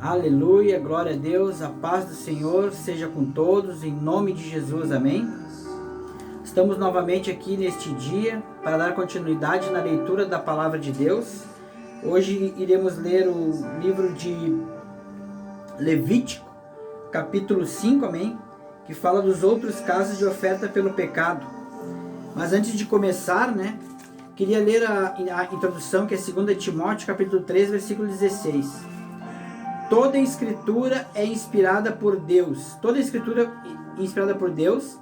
Aleluia, glória a Deus, a paz do Senhor seja com todos, em nome de Jesus, amém? Estamos novamente aqui neste dia para dar continuidade na leitura da Palavra de Deus. Hoje iremos ler o livro de Levítico, capítulo 5, amém? Que fala dos outros casos de oferta pelo pecado. Mas antes de começar, queria ler a introdução, que é 2 Timóteo, capítulo 3, versículo 16. Toda escritura é inspirada por Deus. Toda escritura inspirada por Deus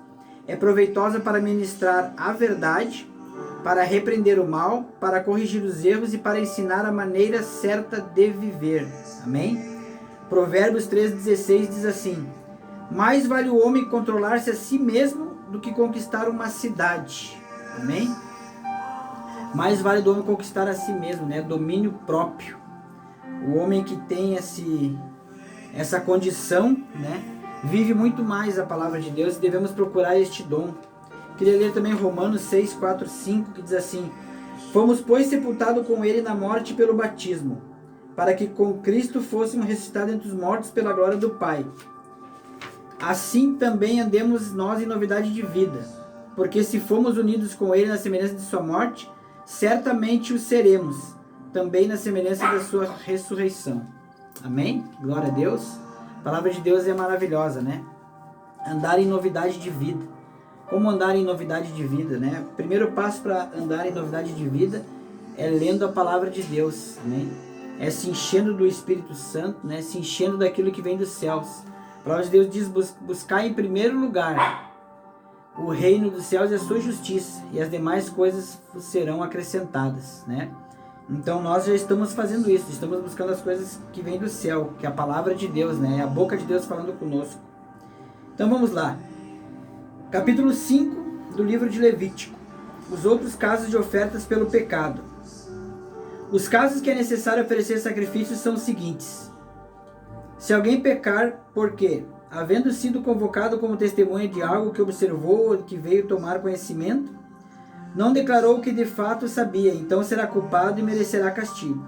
é proveitosa para ministrar a verdade, para repreender o mal, para corrigir os erros e para ensinar a maneira certa de viver. Amém? Provérbios 3,16 diz assim: mais vale o homem controlar-se a si mesmo do que conquistar uma cidade. Amém? Mais vale o homem conquistar a si mesmo, domínio próprio. O homem que tem essa condição, vive muito mais a palavra de Deus, e devemos procurar este dom. Queria ler também Romanos 6, 4, 5, que diz assim: fomos, pois, sepultados com ele na morte pelo batismo, para que com Cristo fôssemos ressuscitados entre os mortos pela glória do Pai. Assim também andemos nós em novidade de vida, porque se fomos unidos com ele na semelhança de sua morte, certamente o seremos também na semelhança da sua ressurreição. Amém? Glória a Deus. A palavra de Deus é maravilhosa, Andar em novidade de vida. Como andar em novidade de vida, O primeiro passo para andar em novidade de vida é lendo a palavra de Deus, É se enchendo do Espírito Santo, Se enchendo daquilo que vem dos céus. A palavra de Deus diz: buscar em primeiro lugar o reino dos céus e a sua justiça, e as demais coisas serão acrescentadas, Então nós já estamos fazendo isso, estamos buscando as coisas que vêm do céu, que é a palavra de Deus, É a boca de Deus falando conosco. Então vamos lá. Capítulo 5 do livro de Levítico. Os outros casos de ofertas pelo pecado. Os casos que é necessário oferecer sacrifícios são os seguintes: se alguém pecar, porque, havendo sido convocado como testemunha de algo que observou ou que veio tomar conhecimento, não declarou o que de fato sabia, então será culpado e merecerá castigo.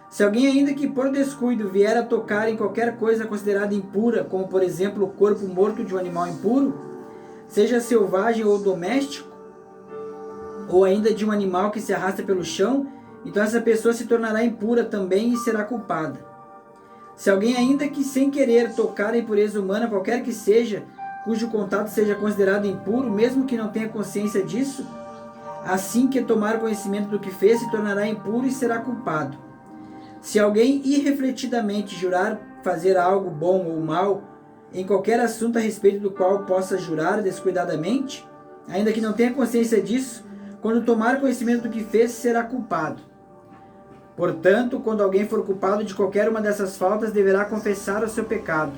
Se alguém ainda que por descuido vier a tocar em qualquer coisa considerada impura, como por exemplo o corpo morto de um animal impuro, seja selvagem ou doméstico, ou ainda de um animal que se arrasta pelo chão, então essa pessoa se tornará impura também e será culpada. Se alguém ainda que sem querer tocar a impureza humana, qualquer que seja, cujo contato seja considerado impuro, mesmo que não tenha consciência disso, assim que tomar conhecimento do que fez, se tornará impuro e será culpado. Se alguém irrefletidamente jurar fazer algo bom ou mal, em qualquer assunto a respeito do qual possa jurar descuidadamente, ainda que não tenha consciência disso, quando tomar conhecimento do que fez, será culpado. Portanto, quando alguém for culpado de qualquer uma dessas faltas, deverá confessar o seu pecado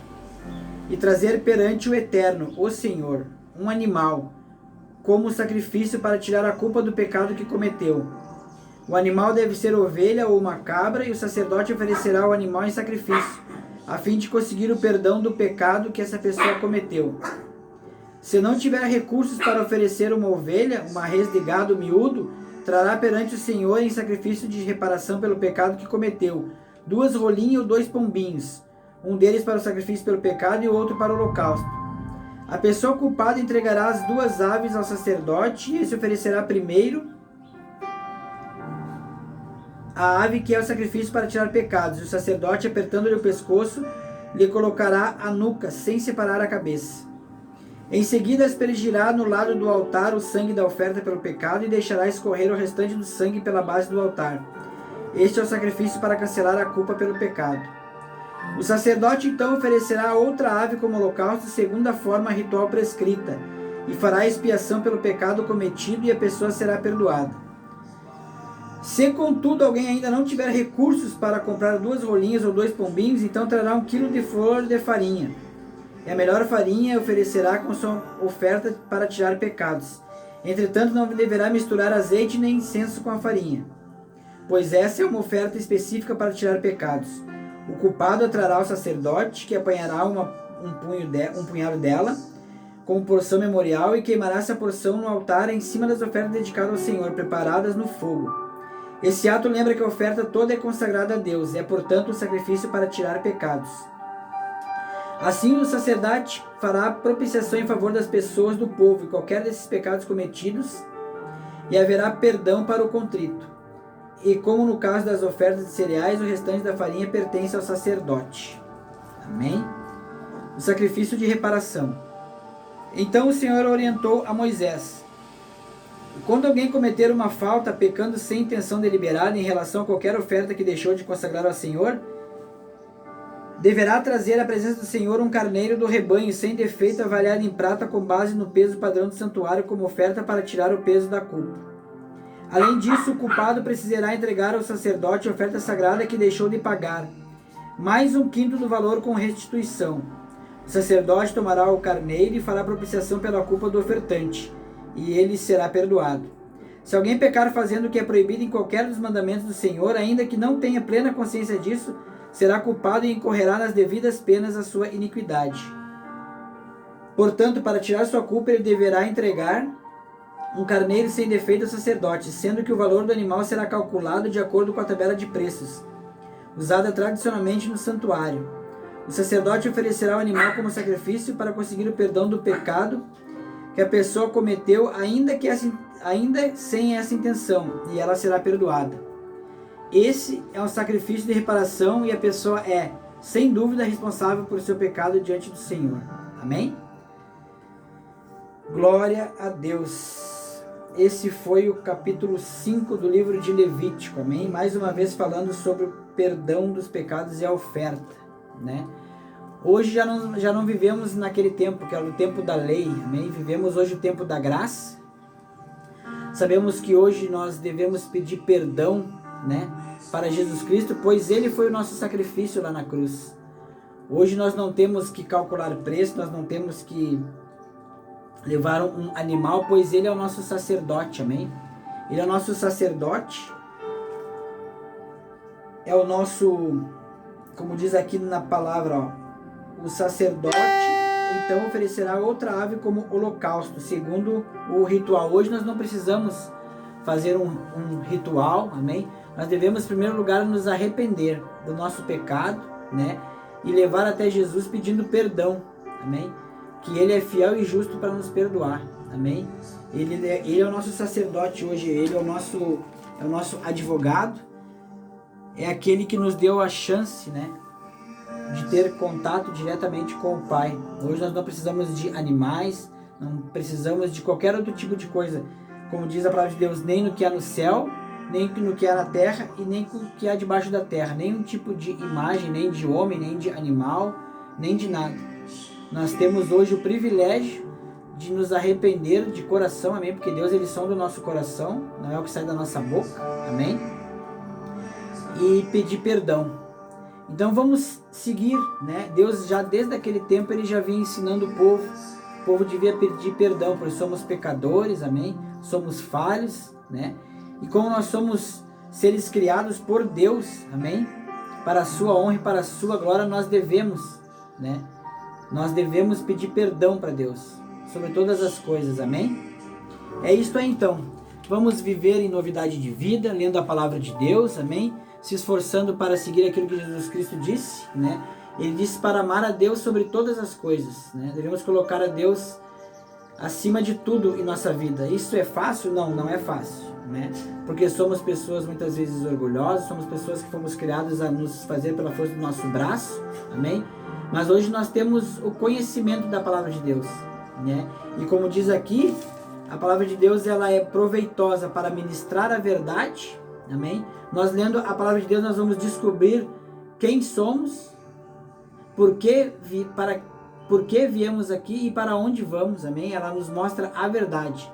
e trazer perante o Eterno, o Senhor, um animal, como sacrifício para tirar a culpa do pecado que cometeu. O animal deve ser ovelha ou uma cabra, e o sacerdote oferecerá o animal em sacrifício, a fim de conseguir o perdão do pecado que essa pessoa cometeu. Se não tiver recursos para oferecer uma ovelha, uma res de gado miúdo, trará perante o Senhor em sacrifício de reparação pelo pecado que cometeu 2 rolinhas ou 2 pombinhos, um deles para o sacrifício pelo pecado e o outro para o holocausto. A pessoa culpada entregará as 2 aves ao sacerdote, e esse oferecerá primeiro a ave que é o sacrifício para tirar pecados, e o sacerdote, apertando-lhe o pescoço, lhe colocará a nuca, sem separar a cabeça. Em seguida aspergirá no lado do altar o sangue da oferta pelo pecado e deixará escorrer o restante do sangue pela base do altar. Este é o sacrifício para cancelar a culpa pelo pecado. O sacerdote então oferecerá outra ave como holocausto segundo a forma ritual prescrita, e fará expiação pelo pecado cometido, e a pessoa será perdoada. Se contudo alguém ainda não tiver recursos para comprar 2 rolinhas ou 2 pombinhos, então trará 1 quilo de flor de farinha. E a melhor farinha oferecerá com sua oferta para tirar pecados. Entretanto, não deverá misturar azeite nem incenso com a farinha, pois essa é uma oferta específica para tirar pecados. O culpado a trará ao sacerdote, que apanhará um punhado dela, como porção memorial, e queimará essa porção no altar em cima das ofertas dedicadas ao Senhor, preparadas no fogo. Esse ato lembra que a oferta toda é consagrada a Deus, é portanto um sacrifício para tirar pecados. Assim o sacerdote fará propiciação em favor das pessoas do povo e qualquer desses pecados cometidos, e haverá perdão para o contrito. E como no caso das ofertas de cereais, o restante da farinha pertence ao sacerdote. Amém? O sacrifício de reparação. Então o Senhor orientou a Moisés: quando alguém cometer uma falta, pecando sem intenção deliberada em relação a qualquer oferta que deixou de consagrar ao Senhor, deverá trazer à presença do Senhor um carneiro do rebanho, sem defeito, avaliado em prata com base no peso padrão do santuário, como oferta para tirar o peso da culpa. Além disso, o culpado precisará entregar ao sacerdote a oferta sagrada que deixou de pagar, mais 1/5 do valor com restituição. O sacerdote tomará o carneiro e fará propiciação pela culpa do ofertante, e ele será perdoado. Se alguém pecar fazendo o que é proibido em qualquer dos mandamentos do Senhor, ainda que não tenha plena consciência disso, será culpado e incorrerá nas devidas penas a sua iniquidade. Portanto, para tirar sua culpa, ele deverá entregar um carneiro sem defeito ao sacerdote, sendo que o valor do animal será calculado de acordo com a tabela de preços, usada tradicionalmente no santuário. O sacerdote oferecerá o animal como sacrifício para conseguir o perdão do pecado que a pessoa cometeu, ainda sem essa intenção, e ela será perdoada. Esse é um sacrifício de reparação e a pessoa é, sem dúvida, responsável por seu pecado diante do Senhor. Amém? Glória a Deus. Esse foi o capítulo 5 do livro de Levítico, amém? Mais uma vez falando sobre o perdão dos pecados e a oferta, né? Hoje já não vivemos naquele tempo, que era o tempo da lei, amém? Vivemos hoje o tempo da graça. Sabemos que hoje nós devemos pedir perdão, né, para Jesus Cristo, pois Ele foi o nosso sacrifício lá na cruz. Hoje nós não temos que calcular preço, nós não temos que levar um animal, pois Ele é o nosso sacerdote, amém? Ele é o nosso sacerdote, é o nosso, como diz aqui na palavra, ó, o sacerdote então oferecerá outra ave como holocausto, segundo o ritual. Hoje nós não precisamos fazer um ritual, amém? Nós devemos, em primeiro lugar, nos arrepender do nosso pecado, né? E levar até Jesus pedindo perdão, amém? Que Ele é fiel e justo para nos perdoar, amém? Ele é o nosso sacerdote hoje, Ele é o nosso advogado, é aquele que nos deu a chance, né, de ter contato diretamente com o Pai. Hoje nós não precisamos de animais, não precisamos de qualquer outro tipo de coisa, como diz a palavra de Deus, nem no que há no céu, nem no que há na terra e nem no que há debaixo da terra, nenhum tipo de imagem, nem de homem, nem de animal, nem de nada. Nós temos hoje o privilégio de nos arrepender de coração, amém? Porque Deus, Ele sonda o nosso coração, não é o que sai da nossa boca, amém? E pedir perdão. Então vamos seguir, né? Deus já desde aquele tempo Ele já vinha ensinando o povo devia pedir perdão, porque somos pecadores, amém? Somos falhos, né? E como nós somos seres criados por Deus, amém? Para a sua honra e para a sua glória, nós devemos, né? Nós devemos pedir perdão para Deus sobre todas as coisas, amém? É isto aí então. Vamos viver em novidade de vida, lendo a palavra de Deus, amém? Se esforçando para seguir aquilo que Jesus Cristo disse, né? Ele disse para amar a Deus sobre todas as coisas, né? Devemos colocar a Deus acima de tudo em nossa vida. Isso é fácil? Não, não é fácil, né? Porque somos pessoas muitas vezes orgulhosas, somos pessoas que fomos criados a nos fazer pela força do nosso braço, amém? Mas hoje nós temos o conhecimento da palavra de Deus, né? E como diz aqui, a palavra de Deus ela é proveitosa para ministrar a verdade, amém? Nós lendo a palavra de Deus nós vamos descobrir quem somos, por que viemos aqui e para onde vamos, amém? Ela nos mostra a verdade.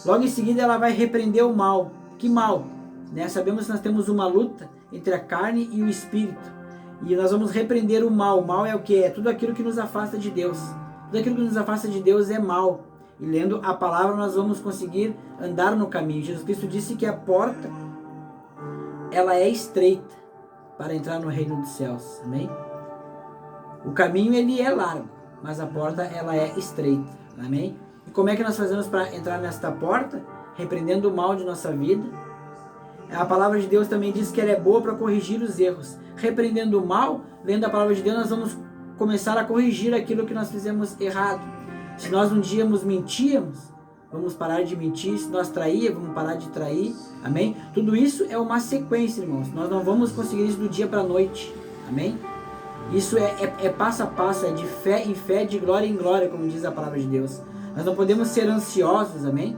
Logo em seguida ela vai repreender o mal. Que mal? Né? Sabemos que nós temos uma luta entre a carne e o espírito. E nós vamos repreender o mal. O mal é o que? É tudo aquilo que nos afasta de Deus. Tudo aquilo que nos afasta de Deus é mal. E lendo a palavra nós vamos conseguir andar no caminho. Jesus Cristo disse que a porta ela é estreita para entrar no reino dos céus. Amém? O caminho ele é largo, mas a porta ela é estreita. Amém? E como é que nós fazemos para entrar nesta porta? Repreendendo o mal de nossa vida, A palavra de Deus também diz que ela é boa para corrigir os erros. Repreendendo o mal, lendo a palavra de Deus, nós vamos começar a corrigir aquilo que nós fizemos errado. Se nós um dia mentíamos, vamos parar de mentir. Se nós traíamos, vamos parar de trair. Amém? Tudo isso é uma sequência, irmãos. Nós não vamos conseguir isso do dia para a noite. Amém? Isso é passo a passo, é de fé em fé, de glória em glória, como diz a palavra de Deus. Nós não podemos ser ansiosos, amém?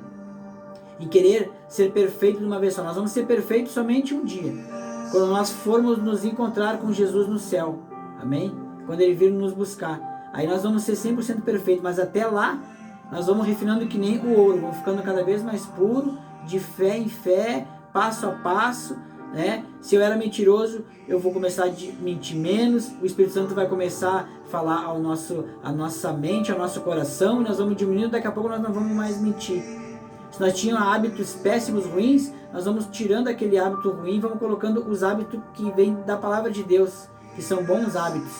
E querer ser perfeito de uma vez só. Nós vamos ser perfeitos somente um dia, quando nós formos nos encontrar com Jesus no céu, amém? Quando Ele vir nos buscar, aí nós vamos ser 100% perfeitos, mas até lá, nós vamos refinando que nem o ouro, vamos ficando cada vez mais puro, de fé em fé, passo a passo, né? Se eu era mentiroso, eu vou começar a mentir menos, o Espírito Santo vai começar a falar à nossa mente, ao nosso coração, e nós vamos diminuindo, daqui a pouco nós não vamos mais mentir. Se nós tínhamos hábitos péssimos, ruins, nós vamos tirando aquele hábito ruim, vamos colocando os hábitos que vêm da palavra de Deus, que são bons hábitos.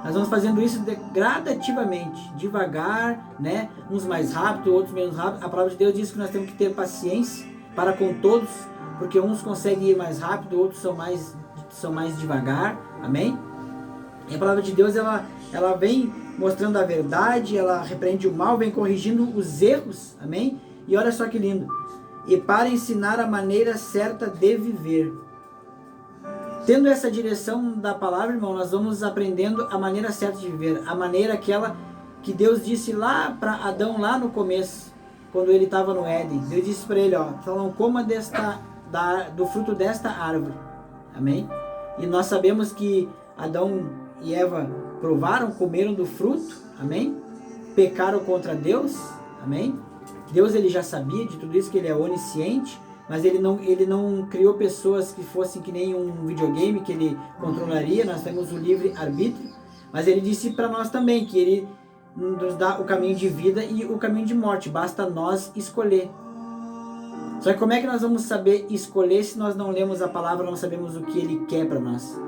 Nós vamos fazendo isso gradativamente, devagar, né? Uns mais rápido, outros menos rápido. A palavra de Deus diz que nós temos que ter paciência para com todos, porque uns conseguem ir mais rápido, outros são mais devagar, amém? E a palavra de Deus, ela vem mostrando a verdade, ela repreende o mal, vem corrigindo os erros, amém? E olha só que lindo, e para ensinar a maneira certa de viver. Tendo essa direção da palavra, irmão, nós vamos aprendendo a maneira certa de viver, a maneira aquela que Deus disse lá para Adão, lá no começo, quando ele estava no Éden. Deus disse para ele, ó, não coma do fruto desta árvore, amém? E nós sabemos que Adão e Eva provaram, comeram do fruto, amém? Pecaram contra Deus, amém? Deus, ele já sabia de tudo isso, que ele é onisciente, mas ele não criou pessoas que fossem que nem um videogame que ele controlaria. Nós temos o livre arbítrio, mas ele disse para nós também que ele nos dá o caminho de vida e o caminho de morte, basta nós escolher. Só que como é que nós vamos saber escolher se nós não lemos a palavra, não sabemos o que ele quer para nós?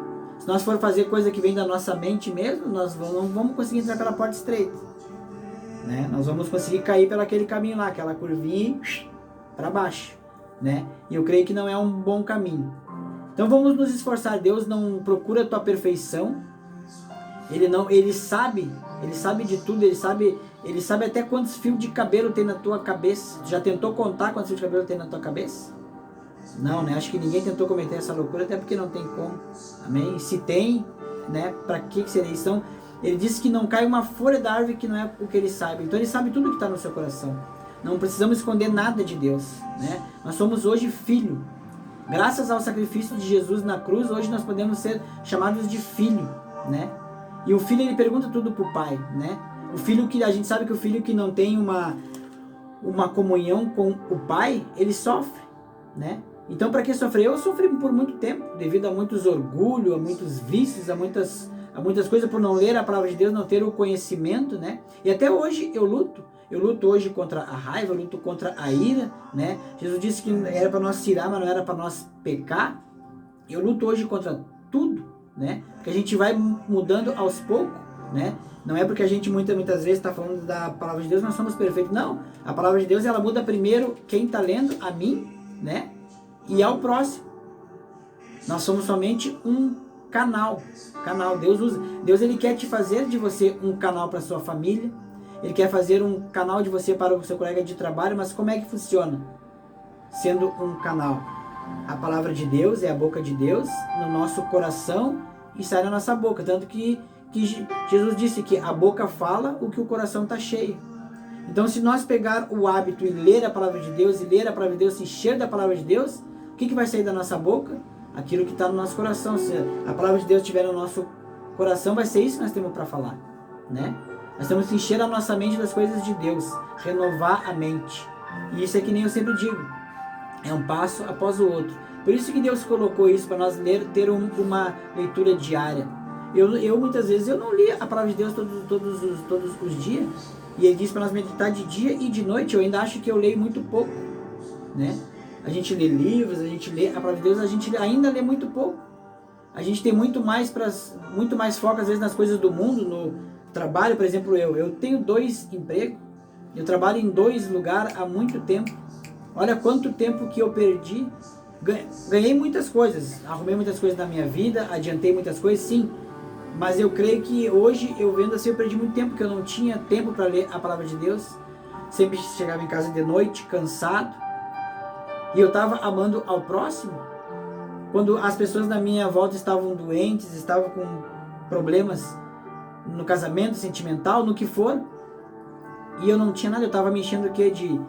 Se nós for fazer coisa que vem da nossa mente mesmo, nós não vamos conseguir entrar pela porta estreita, né? Nós vamos conseguir cair pelo aquele caminho lá, aquela curvinha para baixo, né? E eu creio que não é um bom caminho. Então vamos nos esforçar. Deus não procura a tua perfeição. Ele sabe de tudo, ele sabe até quantos fios de cabelo tem na tua cabeça. Já tentou contar quantos fios de cabelo tem na tua cabeça? Não, né? Acho que ninguém tentou cometer essa loucura, até porque não tem como. Amém? Se tem, né? Para que seria isso? Então, ele disse que não cai uma folha da árvore que não é o que ele sabe. Então ele sabe tudo que está no seu coração. Não precisamos esconder nada de Deus, né? Nós somos hoje filho. Graças ao sacrifício de Jesus na cruz, hoje nós podemos ser chamados de filho, né? E o filho, ele pergunta tudo pro pai, né? O filho que a gente sabe que o filho que não tem uma comunhão com o pai, ele sofre, né? Então, para que sofrer? Eu sofri por muito tempo, devido a muitos orgulhos, a muitos vícios, a muitas coisas, por não ler a palavra de Deus, não ter o conhecimento, né? E até hoje eu luto. Eu luto hoje contra a raiva, eu luto contra a ira, né? Jesus disse que era para nós tirar, mas não era para nós pecar. Eu luto hoje contra tudo, né? Porque a gente vai mudando aos poucos, né? Não é porque a gente muitas vezes está falando da palavra de Deus, nós somos perfeitos. Não, a palavra de Deus, ela muda primeiro quem está lendo, a mim, né? E ao próximo. Nós somos somente um canal. Deus, ele quer te fazer de você um canal para sua família. Ele quer fazer um canal de você para o seu colega de trabalho, mas como é que funciona? Sendo um canal. A palavra de Deus é a boca de Deus no nosso coração e sai na nossa boca. Tanto que Jesus disse que a boca fala o que o coração está cheio. Então, se nós pegar o hábito e ler a palavra de Deus, e ler a palavra de Deus, se encher da palavra de Deus, o que vai sair da nossa boca? Aquilo que está no nosso coração. Se a palavra de Deus estiver no nosso coração, vai ser isso que nós temos para falar, né? Nós temos que encher a nossa mente das coisas de Deus, renovar a mente. E isso é que nem eu sempre digo, é um passo após o outro. Por isso que Deus colocou isso para nós ter uma leitura diária. Eu muitas vezes eu não li a palavra de Deus todos os dias. E Ele diz para nós meditar de dia e de noite. Eu ainda acho que eu leio muito pouco, né? A gente lê livros, a gente lê a palavra de Deus, a gente ainda lê muito pouco. A gente tem muito mais foco às vezes nas coisas do mundo, no trabalho. Por exemplo, eu tenho 2 empregos, eu trabalho em 2 lugares há muito tempo. Olha quanto tempo que eu perdi, Ganhei muitas coisas, arrumei muitas coisas na minha vida, adiantei muitas coisas, sim. Mas eu creio que hoje, eu vendo assim, eu perdi muito tempo, porque eu não tinha tempo para ler a palavra de Deus. Sempre chegava em casa de noite, cansado. E eu estava amando ao próximo. Quando as pessoas na minha volta estavam doentes, estavam com problemas no casamento, sentimental, no que for. E eu não tinha nada, eu estava mexendo o que? De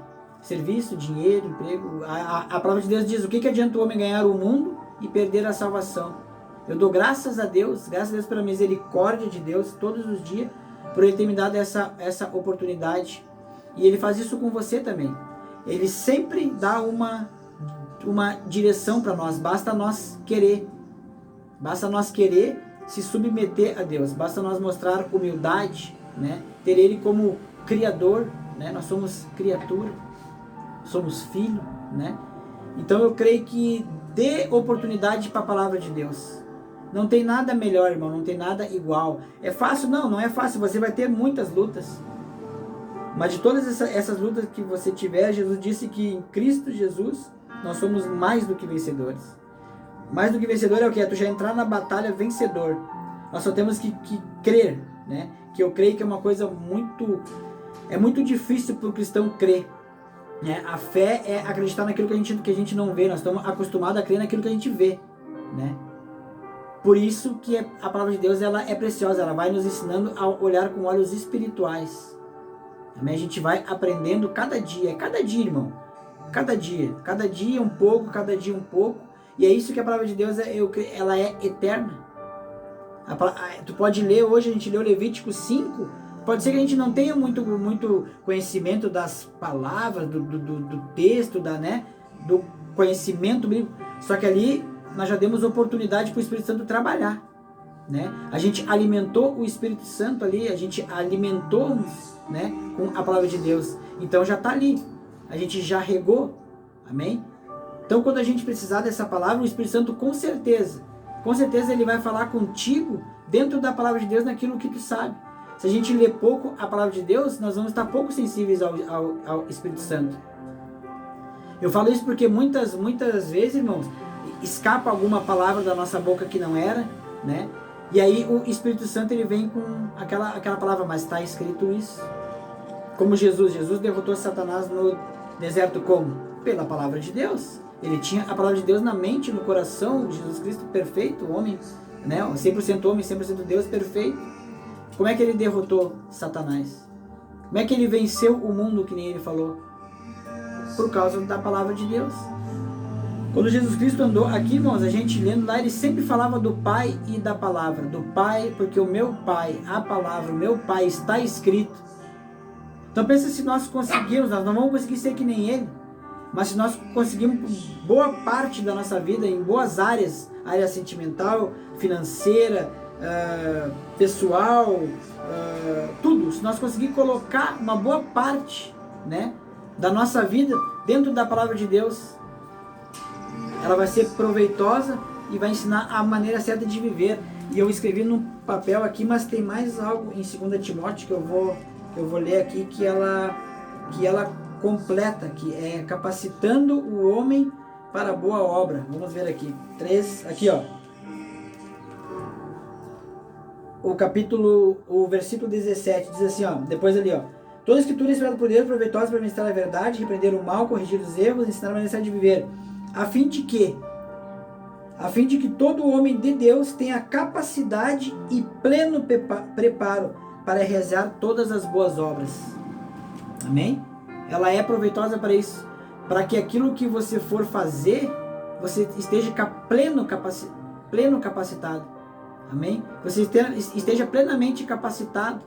serviço, dinheiro, emprego. A palavra de Deus diz, o que adianta o homem ganhar o mundo e perder a salvação? Eu dou graças a Deus pela misericórdia de Deus, todos os dias, por Ele ter me dado essa oportunidade. E Ele faz isso com você também. Ele sempre dá uma direção para nós, basta nós querer. Basta nós querer se submeter a Deus, basta nós mostrar humildade, né? Ter Ele como Criador, né? Nós somos criatura, somos filho, né? Então eu creio que dê oportunidade para a palavra de Deus. Não tem nada melhor, irmão, não tem nada igual. É fácil? Não é fácil, você vai ter muitas lutas. Mas de todas essas lutas que você tiver, Jesus disse que em Cristo Jesus nós somos mais do que vencedores. Mais do que vencedor é o que? É tu já entrar na batalha vencedor. Nós só temos que crer, né? Que eu creio que é uma coisa muito... É muito difícil para o cristão crer, né? A fé é acreditar naquilo que a gente não vê. Nós estamos acostumados a crer naquilo que a gente vê, né? Por isso que a palavra de Deus ela é preciosa. Ela vai nos ensinando a olhar com olhos espirituais. Amém? A gente vai aprendendo cada dia, irmão. Cada dia um pouco, cada dia um pouco. E é isso que a palavra de Deus ela é eterna. Tu pode ler hoje, a gente leu Levítico 5. Pode ser que a gente não tenha muito conhecimento das palavras, do texto, do conhecimento bíblico. Só que ali nós já demos oportunidade para o Espírito Santo trabalhar, né? A gente alimentou o Espírito Santo ali, a gente alimentou-nos, né, com a palavra de Deus. Então já está ali, a gente já regou, amém? Então quando a gente precisar dessa palavra, o Espírito Santo com certeza ele vai falar contigo dentro da palavra de Deus naquilo que tu sabe. Se a gente lê pouco a palavra de Deus, nós vamos estar pouco sensíveis ao Espírito Santo. Eu falo isso porque muitas vezes, irmãos, escapa alguma palavra da nossa boca que não era, né? E aí o Espírito Santo ele vem com aquela palavra, mas está escrito isso. Como Jesus derrotou Satanás no deserto como? Pela palavra de Deus. Ele tinha a palavra de Deus na mente, no coração. Jesus Cristo perfeito, homem, né? 100% homem, 100% Deus, perfeito. Como é que ele derrotou Satanás? Como é que ele venceu o mundo, que nem ele falou? Por causa da palavra de Deus. Quando Jesus Cristo andou aqui, irmãos, a gente lendo lá, ele sempre falava do Pai e da palavra. Do Pai, porque o meu Pai, a palavra, o meu Pai está escrito. Então pensa se nós conseguirmos, nós não vamos conseguir ser que nem ele, mas se nós conseguirmos boa parte da nossa vida em boas áreas, área sentimental, financeira, pessoal, tudo, se nós conseguirmos colocar uma boa parte, né, da nossa vida dentro da palavra de Deus, ela vai ser proveitosa e vai ensinar a maneira certa de viver. E eu escrevi no papel aqui, mas tem mais algo em 2 Timóteo que eu vou ler aqui, que ela completa, que é capacitando o homem para a boa obra. Vamos ver aqui. 3, aqui ó. O versículo 17 diz assim, ó, depois ali ó. Toda a escritura é inspirada por Deus, proveitosa para ministrar a verdade, repreender o mal, corrigir os erros, ensinar a maneira certa de viver. A fim de que todo homem de Deus tenha capacidade e pleno preparo para realizar todas as boas obras. Amém? Ela é proveitosa para isso. Para que aquilo que você for fazer, você esteja pleno capacitado. Amém? Você esteja plenamente capacitado,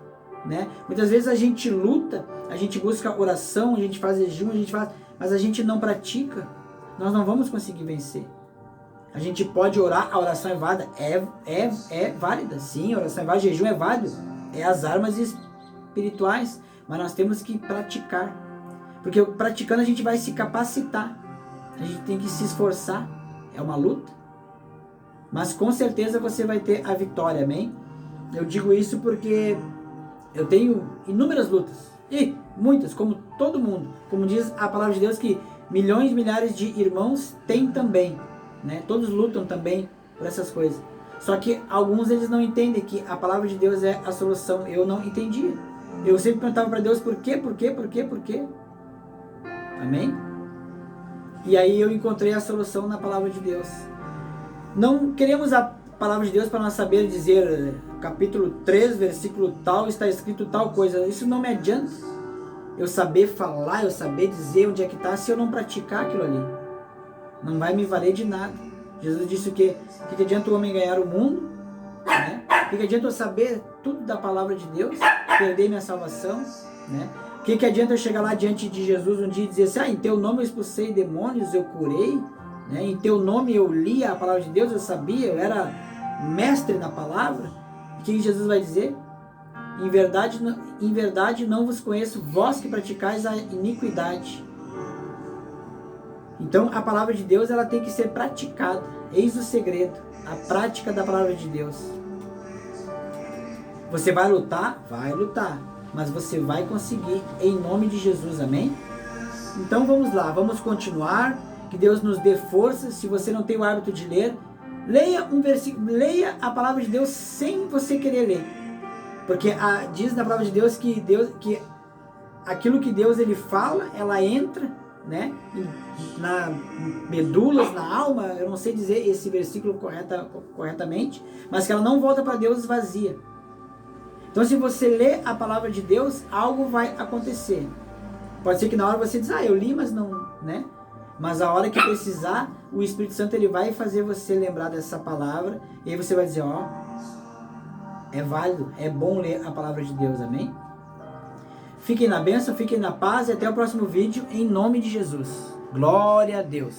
né? Muitas vezes a gente luta, a gente busca oração, a gente faz jejum, mas a gente não pratica. Nós não vamos conseguir vencer. A gente pode orar, a oração é válida. É válida, sim, a oração é válida, jejum é válido. É as armas espirituais, mas nós temos que praticar. Porque praticando a gente vai se capacitar. A gente tem que se esforçar. É uma luta. Mas com certeza você vai ter a vitória, amém? Eu digo isso porque eu tenho inúmeras lutas. E muitas, como todo mundo. Como diz a palavra de Deus, que milhões, milhares de irmãos têm também, né? Todos lutam também por essas coisas. Só que alguns eles não entendem que a palavra de Deus é a solução. Eu não entendia. Eu sempre perguntava para Deus por quê, por quê, por quê, por quê. Amém? E aí eu encontrei a solução na palavra de Deus. Não queremos a palavra de Deus para nós saber dizer capítulo 3, versículo tal, está escrito tal coisa. Isso não me adianta. Eu saber falar, eu saber dizer onde é que está, se eu não praticar aquilo ali. Não vai me valer de nada. Jesus disse o quê? O que adianta o homem ganhar o mundo? Né? O que adianta eu saber tudo da palavra de Deus? Perder minha salvação? Né? O que adianta eu chegar lá diante de Jesus um dia e dizer assim, em teu nome eu expulsei demônios, eu curei, né? Em teu nome eu li a palavra de Deus, eu sabia, eu era mestre na palavra. O que Jesus vai dizer? Em verdade não vos conheço, vós que praticais a iniquidade. Então a palavra de Deus ela tem que ser praticada. Eis o segredo, a prática da palavra de Deus. Você vai lutar? Vai lutar. Mas você vai conseguir em nome de Jesus, amém? Então vamos lá, vamos continuar. Que Deus nos dê força. Se você não tem o hábito de ler, leia um versículo, leia a palavra de Deus sem você querer ler. Porque diz na palavra de Deus que aquilo que Deus ele fala, ela entra, né, na medulas, na alma. Eu não sei dizer esse versículo corretamente, mas que ela não volta para Deus vazia. Então se você lê a palavra de Deus, algo vai acontecer. Pode ser que na hora você diz, eu li, mas não, né? Mas a hora que precisar, o Espírito Santo ele vai fazer você lembrar dessa palavra, e aí você vai dizer, é válido, é bom ler a palavra de Deus, amém? Fiquem na bênção, fiquem na paz e até o próximo vídeo, em nome de Jesus. Glória a Deus.